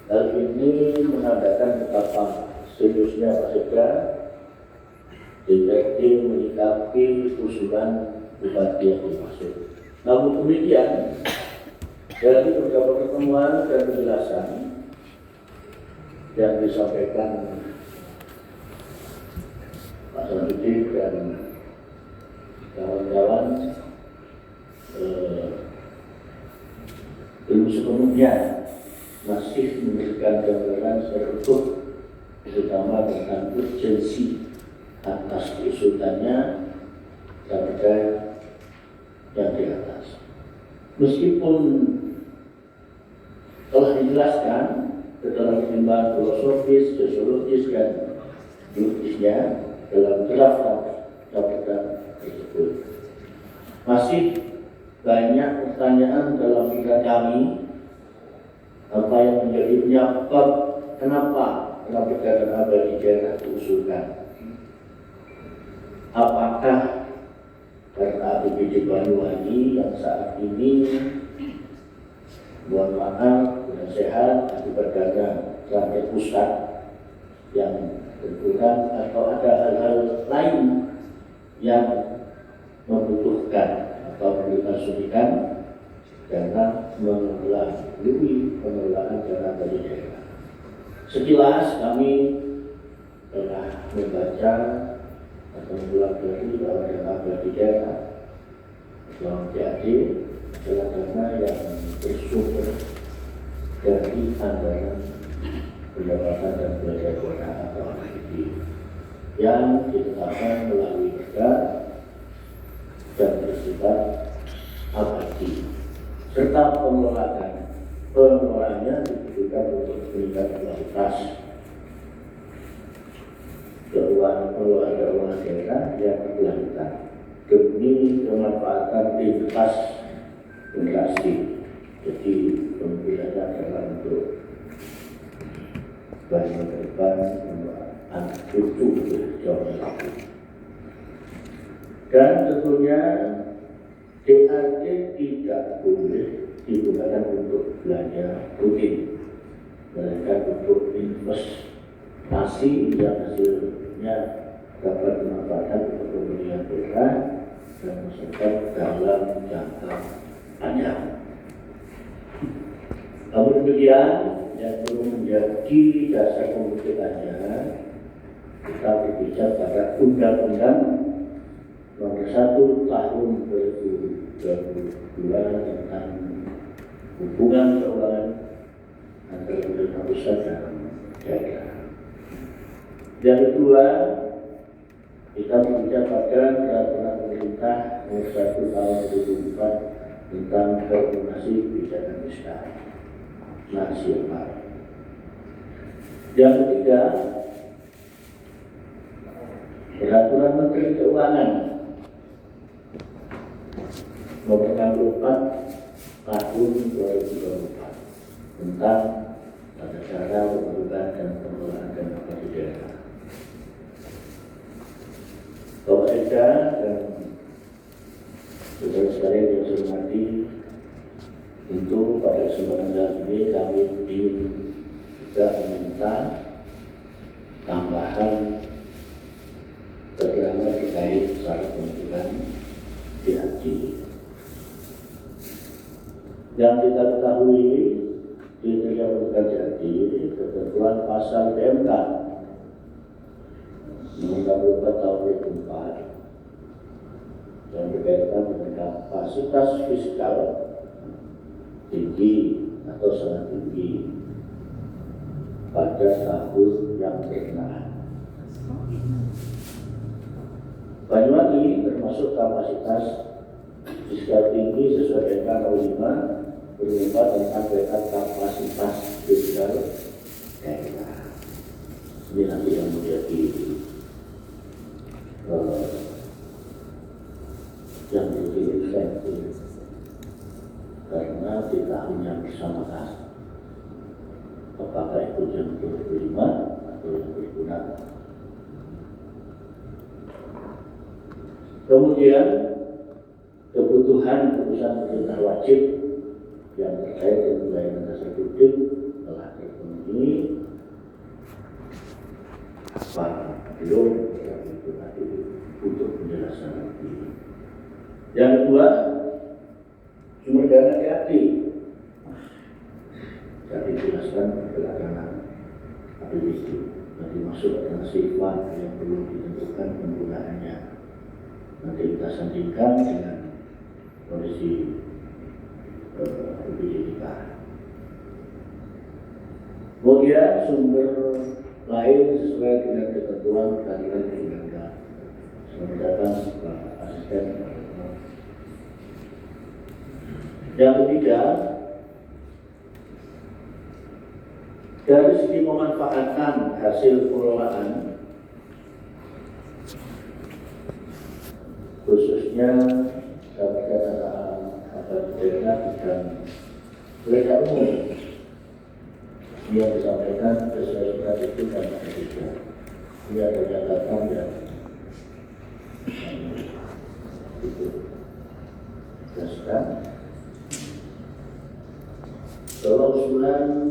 Hal ini menandakan betapa seriusnya Pak Sekda DPRD menyikapi usulan Bupati yang dimaksud. Namun demikian, dari beberapa pertemuan dan penjelasan yang disampaikan Pak Sarudin dan kawan-kawan belum sepenuhnya masih memberikan gambaran secara utuh, terutama tentang urgensi atas keusutannya daripada yang di atas. Meskipun telah dijelaskan setelah pertimbangan filosofis, sosiologis, dan logisnya dalam draft raportan tersebut, masih banyak pertanyaan dalam pikiran kami apa yang menjadi penyebab kenapa pendidikan abadi daerah diusulkan. Apakah karena APBD Banyuwangi yang saat ini mohon maaf kurang sehat akibat dana rantai pusat yang berkurang, atau ada hal-hal lain yang membutuhkan atau dimasukkan dana melalui pengelolaan dana dari daerah. Sekilas kami telah membaca atau mempelajari bahwa dana bagi daerah atau DAD adalah dana yang bersumber dari anggaran pendapatan dan belanja daerah atau APBD yang ditetapkan melalui perda dan bersifat abadi, serta pengelolaannya dibutuhkan untuk meningkatkan kualitas pengelolaan daerah yang berkelanjutan demi kemanfaatan lintas generasi. Jadi pemilihannya adalah untuk bagi ke depan anak cucu jauh lagi. Dan tentunya DAD tidak boleh digunakan untuk belanja rutin, melainkan untuk investasi yang hasilnya dapat dimanfaatkan untuk pemulihan daerah dan masyarakat dalam jangka panjang. Namun demikian, yang belum menjadi dasar pembuktiannya, kita berbicara pada Undang-Undang Nomor 1 Tahun 2022 tentang hubungan keuangan antara pemerintah pusat dan daerah. Yang kedua, kita berbicara pada peraturan pemerintah Nomor 1 Tahun 2004 tentang koordinasi kebijakan fiskal nasional. Yang ketiga, peraturan Menteri Keuangan Nomor 64 Tahun 2024 tentang tata cara pembentukan dan pengelolaan dana bagi daerah. Bapak Sekda dan saudara sekalian yang saya hormati, tentu pada kesempatan saat ini kami ingin juga meminta tambahan keterangan terkait syarat pembentukan DAD. Yang kita ketahui di dalam pembentukan DAD ketentuan pasal PMK Nomor 44 Tahun 2004 yang berkaitan dengan kapasitas fiskal tinggi atau sangat tinggi pada tahun yang berkenaan. Banyuwangi termasuk kapasitas fiskal tinggi sesuai dengan 05 berubah tentang kapasitas fiskal daerah. Ini nanti yang menjadi yang menjadi insentif karena kita hanya bersamaan apakah itu yang 25 atau yang berguna. Kemudian kebutuhan perusahaan pemerintah wajib yang terkait dengan pelayanan dasar publik telah terpenuhi. belum, itu nanti butuh penjelasan lagi. Yang kedua, sumber dana kreatif. Tadi jelaskan belakangan APBD. Nanti masuk adalah sifat yang perlu ditentukan penggunaannya. Nanti kita sandingkan dengan kondisi APBD kita. Kemudian sumber lain sesuai dengan ketentuan peradilan pidana. Selamat datang Pak Asisten. Yang ketiga, dari segi memanfaatkan hasil pengelolaan, khususnya data daerah dan mereka umum yang disampaikan sesuai surat itu dan ketiga. Ini ada catatan yang itu jelaskan. Kalau usulan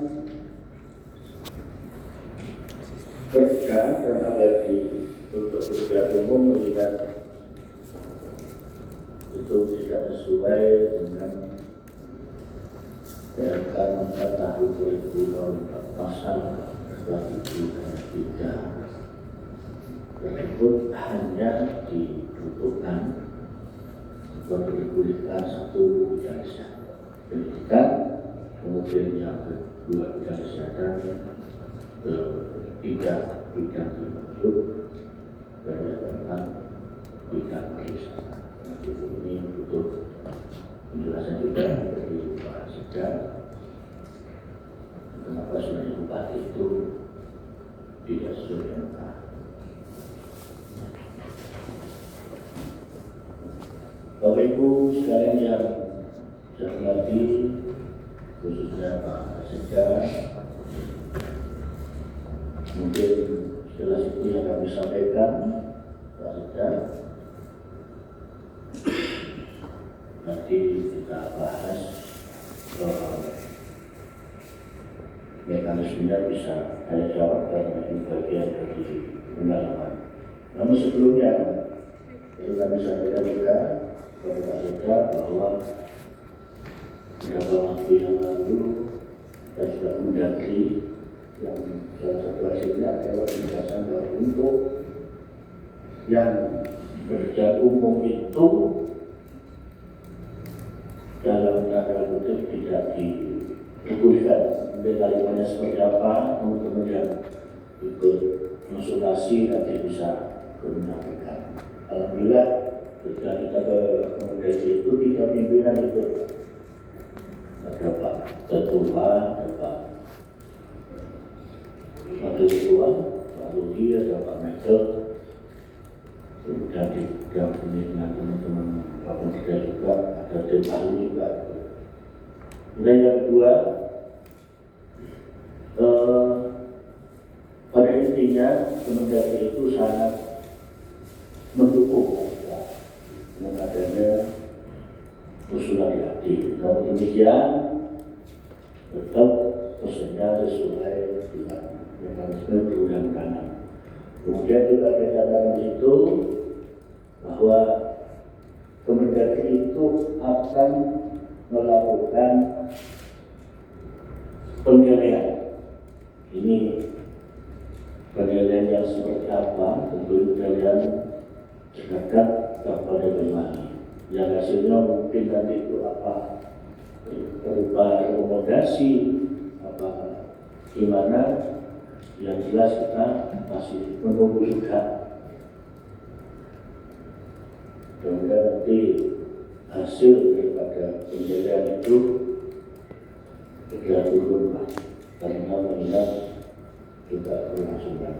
kerja dan APBD untuk kerja umum melihat itu tidak sesuai dengan PMK nomor tahun 2004 pasal 103 tersebut hanya dibutuhkan untuk dibolehkan satu bidang pendidikan, kemudian yang kedua bidang kesehatan, ketiga bidang termasuk tentang bidang pariwisata. Ini butuh penjelasan juga dari Pak Sekda. Kenapa sebenarnya bupati itu tidak sesuai dengan Pak? Bapak Ibu sekalian yang saya hormati, khususnya Pak Sekda, mungkin jelas itu yang kami sampaikan, Pak Sekda. Nanti kita bahas mekanismenya bisa hanya jawab karena ini bagian dari pengalaman. Namun sebelumnya, perlu kami sampaikan juga kepada Pak Sekda bahwa beberapa waktu yang lalu kita sudah mendaki yang salah satu hasilnya adalah penjelasan bahwa untuk yang kerja umum itu dalam tanda kutip tidak dibolehkan. Mungkin kalimatnya seperti apa, teman-teman yang ikut konsultasi nanti bisa menyampaikan. Alhamdulillah ketika kita ke komodasi itu 3 pimpinan itu ada Pak Ketua, ada Pak Wakil Ketua, Pak Rudi, ada Pak Michael. Kemudian di bidang ini dengan teman-teman Pak Menteri juga ada tim ahli juga. Kemudian yang kedua, pada intinya Kementerian itu sangat mendukung dengan adanya usulan IAD. Namun demikian tetap pesannya sesuai dengan mekanisme perundang-undangan. Kemudian juga ada catatan itu bahwa Kementerian itu akan melakukan penilaian. Ini penilaian yang seperti apa? Tentu penilaian terhadap kepada bagaimana. Yang hasilnya mungkin nanti itu apa? Berupa rekomendasi apa gimana? Yang jelas kita masih menunggu juga. Kemudian nanti hasil daripada penilaian itu segera turun, karena mengingat juga berlangsungan.